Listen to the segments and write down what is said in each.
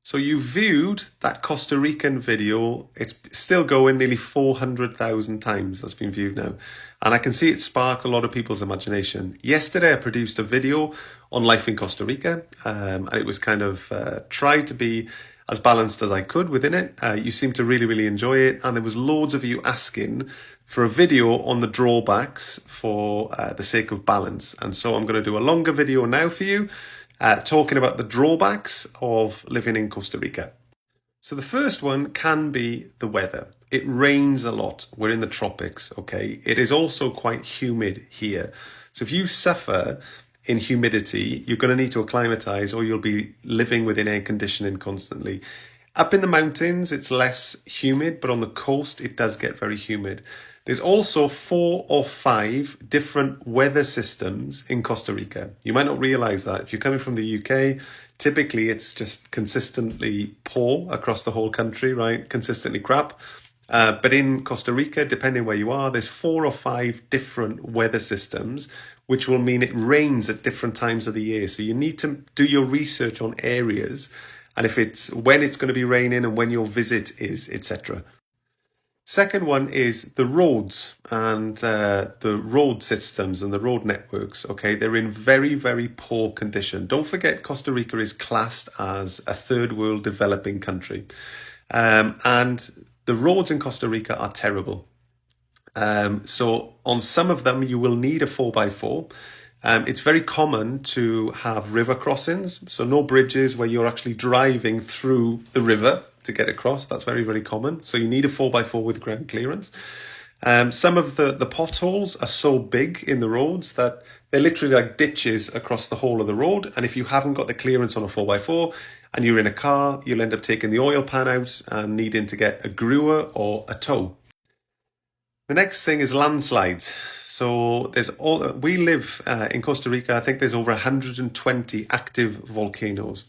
So you viewed that Costa Rican video. It's still going, nearly 400,000 times that's been viewed now. And I can see it sparked a lot of people's imagination. Yesterday, I produced a video on life in Costa Rica. And it was kind of tried to be as balanced as I could within it. You seem to really, really enjoy it. And there was loads of you asking for a video on the drawbacks for the sake of balance. And so I'm going to do a longer video now for you. Talking about the drawbacks of living in Costa Rica. So the first one can be the weather. It rains a lot. We're in the tropics, okay? It is also quite humid here. So if you suffer in humidity, you're going to need to acclimatize or you'll be living within air conditioning constantly. Up in the mountains, it's less humid, but on the coast, it does get very humid. There's also 4 or 5 different weather systems in Costa Rica. You might not realize that. If you're coming from the UK, typically it's just consistently poor across the whole country, right? Consistently crap. But in Costa Rica, depending where you are, there's 4 or 5 different weather systems, which will mean it rains at different times of the year. So you need to do your research on areas and if it's when it's going to be raining and when your visit is, etc. Second one is the roads and the road systems and the road networks. Okay, they're in very, very poor condition. Don't forget, Costa Rica is classed as a third world developing country. And the roads in Costa Rica are terrible. So on some of them, you will need a 4x4. It's very common to have river crossings. So no bridges where you're actually driving through the river to get across. That's very, very common. So you need a 4x4 with ground clearance. Some of the potholes are so big in the roads that they're literally like ditches across the whole of the road. And if you haven't got the clearance on a 4x4 and you're in a car, you'll end up taking the oil pan out and needing to get a gruer or a tow. The next thing is landslides. So we live in Costa Rica. I think there's over 120 active volcanoes.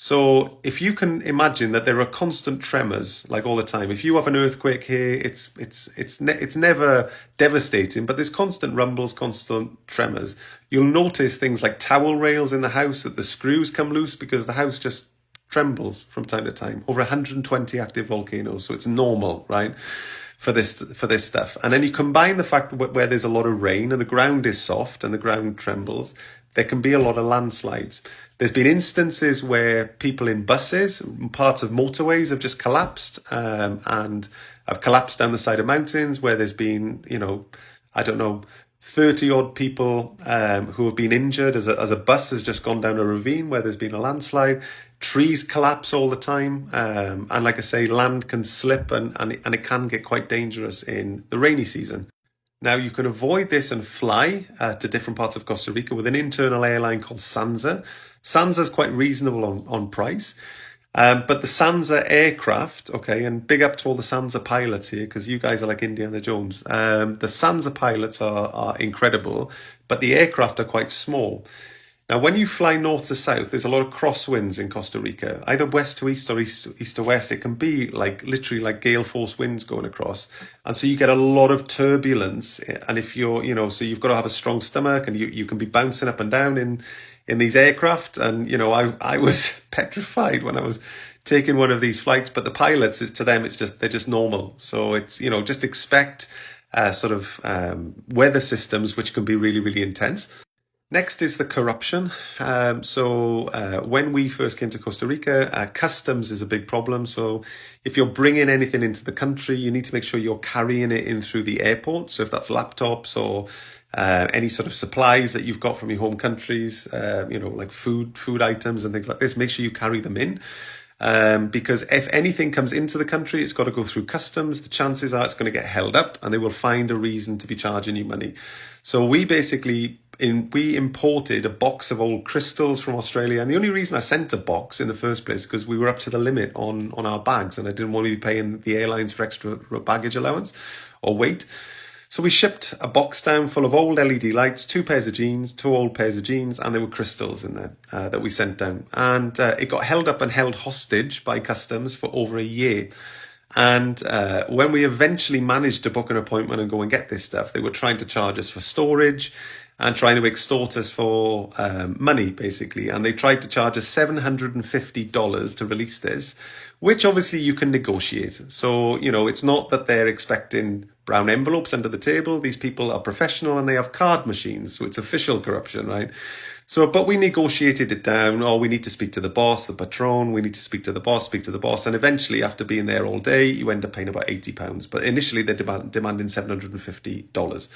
So if you can imagine that there are constant tremors like all the time. If you have an earthquake here, it's never devastating, but there's constant rumbles, constant tremors. You'll notice things like towel rails in the house that the screws come loose because the house just trembles from time to time. Over 120 active volcanoes, so it's normal, right? For this stuff. And then you combine the fact where there's a lot of rain and the ground is soft and the ground trembles, there can be a lot of landslides. There's been instances where people in buses, parts of motorways have just collapsed and have collapsed down the side of mountains where there's been, 30 odd people who have been injured as a bus has just gone down a ravine where there's been a landslide. Trees collapse all the time. And like I say, land can slip and it can get quite dangerous in the rainy season. Now you can avoid this and fly to different parts of Costa Rica with an internal airline called Sansa. Sansa is quite reasonable on price. But the Sansa aircraft, okay, and big up to all the Sansa pilots here because you guys are like Indiana Jones. The Sansa pilots are incredible, but the aircraft are quite small. Now, when you fly north to south, there's a lot of crosswinds in Costa Rica, either west to east or east to west. It can be like literally like gale force winds going across. And so you get a lot of turbulence. And if you're, so you've got to have a strong stomach and you can be bouncing up and down in these aircraft. And, I was petrified when I was taking one of these flights, but the pilots, to them, they're just normal. So it's, just expect weather systems, which can be really, really intense. Next is the corruption. When we first came to Costa Rica, customs is a big problem. So if you're bringing anything into the country, you need to make sure you're carrying it in through the airport. So if that's laptops or any sort of supplies that you've got from your home countries, like food items and things like this, make sure you carry them in. Because if anything comes into the country, it's got to go through customs. The chances are it's going to get held up and they will find a reason to be charging you money. So we imported a box of old crystals from Australia. And the only reason I sent a box in the first place, because we were up to the limit on our bags and I didn't want to be paying the airlines for extra baggage allowance or weight. So we shipped a box down full of old LED lights, 2 old pairs of jeans, and there were crystals in there that we sent down. And it got held up and held hostage by customs for over a year. And when we eventually managed to book an appointment and go and get this stuff, they were trying to charge us for storage. and trying to extort us for money, basically. And they tried to charge us $750 to release this, which obviously you can negotiate. So, it's not that they're expecting brown envelopes under the table. These people are professional and they have card machines. So it's official corruption, right? So, but we negotiated it down. Oh, we need to speak to the boss, the patron. We need to speak to the boss, speak to the boss. And eventually, after being there all day, you end up paying about £80. But initially, they're demanding $750.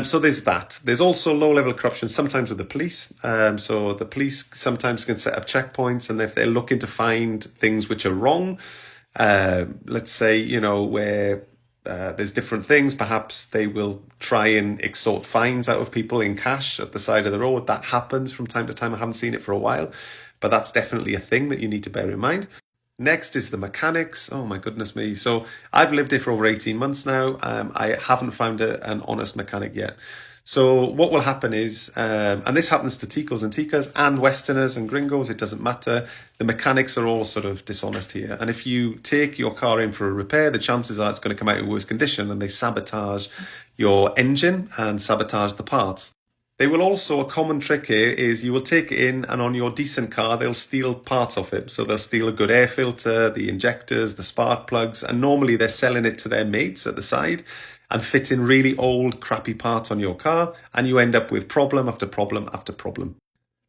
So there's that. There's also low-level corruption, sometimes with the police. So the police sometimes can set up checkpoints, and if they're looking to find things which are wrong, let's say, where there's different things, perhaps they will try and extort fines out of people in cash at the side of the road. That happens from time to time. I haven't seen it for a while, but that's definitely a thing that you need to bear in mind. Next is the mechanics. Oh my goodness me. So I've lived here for over 18 months now. I haven't found an honest mechanic yet. So what will happen is, and this happens to Ticos and Ticas and Westerners and Gringos, it doesn't matter. The mechanics are all sort of dishonest here. And if you take your car in for a repair, the chances are it's going to come out in worse condition, and they sabotage your engine and sabotage the parts. They will also, a common trick here is you will take it in, and on your decent car, they'll steal parts of it. So they'll steal a good air filter, the injectors, the spark plugs, and normally they're selling it to their mates at the side and fitting really old, crappy parts on your car, and you end up with problem after problem after problem.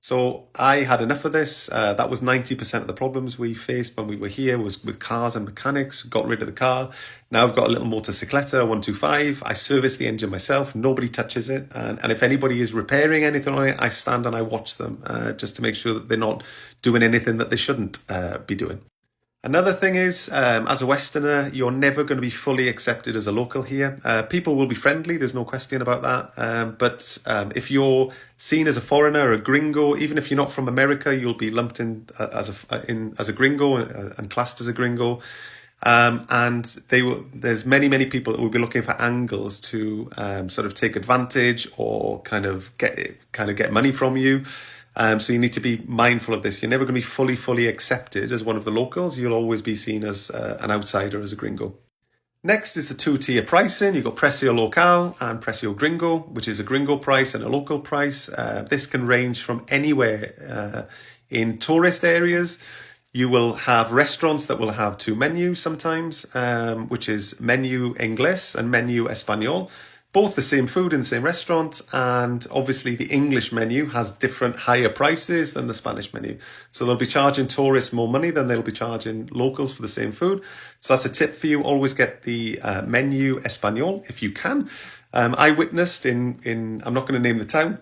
So I had enough of this. That was 90% of the problems we faced when we were here, was with cars and mechanics. Got rid of the car. Now I've got a little motocicletta, 125. I service the engine myself. Nobody touches it. And if anybody is repairing anything on it, I stand and I watch them just to make sure that they're not doing anything that they shouldn't be doing. Another thing is, as a Westerner, you're never going to be fully accepted as a local here. People will be friendly, there's no question about that. But if you're seen as a foreigner, a gringo, even if you're not from America, you'll be lumped in as a gringo and classed as a gringo. And there's many people that will be looking for angles to sort of take advantage or kind of get money from you. So you need to be mindful of this. You're never going to be fully accepted as one of the locals. You'll always be seen as an outsider, as a gringo. Next is the two-tier pricing. You've got Precio Local and Precio Gringo, which is a gringo price and a local price. This can range from anywhere. In tourist areas, you will have restaurants that will have two menus sometimes, which is menu Inglés and menu Español. Both the same food in the same restaurant, and obviously the English menu has different higher prices than the Spanish menu. So they'll be charging tourists more money than they'll be charging locals for the same food. So that's a tip for you. Always get the menu Español if you can. I witnessed in I'm not going to name the town,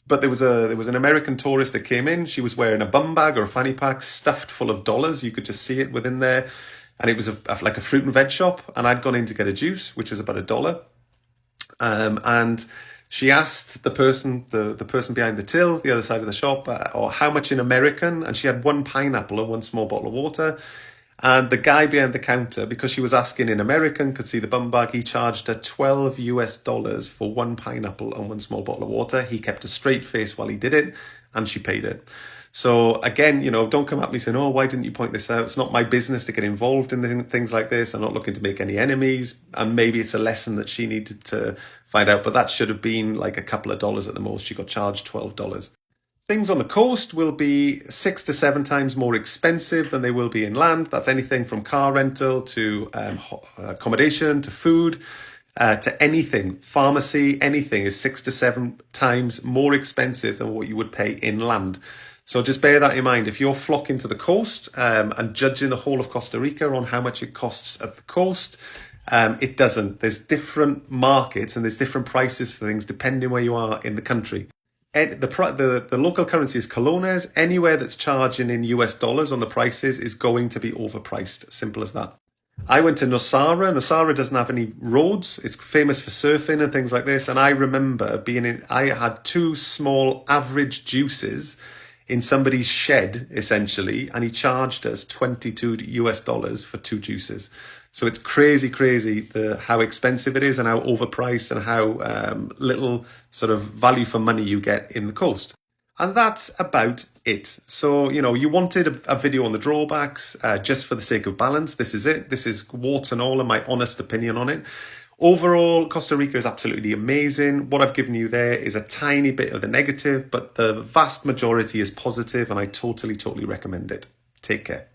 but there was an American tourist that came in. She was wearing a bum bag or a fanny pack stuffed full of dollars. You could just see it within there. And it was like a fruit and veg shop. And I'd gone in to get a juice, which was about $1. And she asked the person behind the till, the other side of the shop, or how much in American, and she had one pineapple and one small bottle of water. And the guy behind the counter, because she was asking in American, could see the bum bag, he charged her $12 for one pineapple and one small bottle of water. He kept a straight face while he did it, and she paid it. So again, don't come at me saying, oh, why didn't you point this out? It's not my business to get involved in things like this. I'm not looking to make any enemies. And maybe it's a lesson that she needed to find out, but that should have been like a couple of dollars at the most. She got charged $12. Things on the coast will be 6 to 7 times more expensive than they will be inland. That's anything from car rental to accommodation to food. To anything, pharmacy, anything is 6 to 7 times more expensive than what you would pay inland. So just bear that in mind. If you're flocking to the coast and judging the whole of Costa Rica on how much it costs at the coast, it doesn't. There's different markets and there's different prices for things depending where you are in the country. The local currency is colones. Anywhere that's charging in US dollars on the prices is going to be overpriced. Simple as that. I went to Nosara. Nosara doesn't have any roads. It's famous for surfing and things like this. And I remember I had 2 small average juices in somebody's shed, essentially, and he charged us $22 for 2 juices. So it's crazy how expensive it is and how overpriced and how little sort of value for money you get in the coast. And that's about it. So, you wanted a video on the drawbacks just for the sake of balance. This is it. This is warts and all and my honest opinion on it. Overall, Costa Rica is absolutely amazing. What I've given you there is a tiny bit of the negative, but the vast majority is positive, and I totally recommend it. Take care.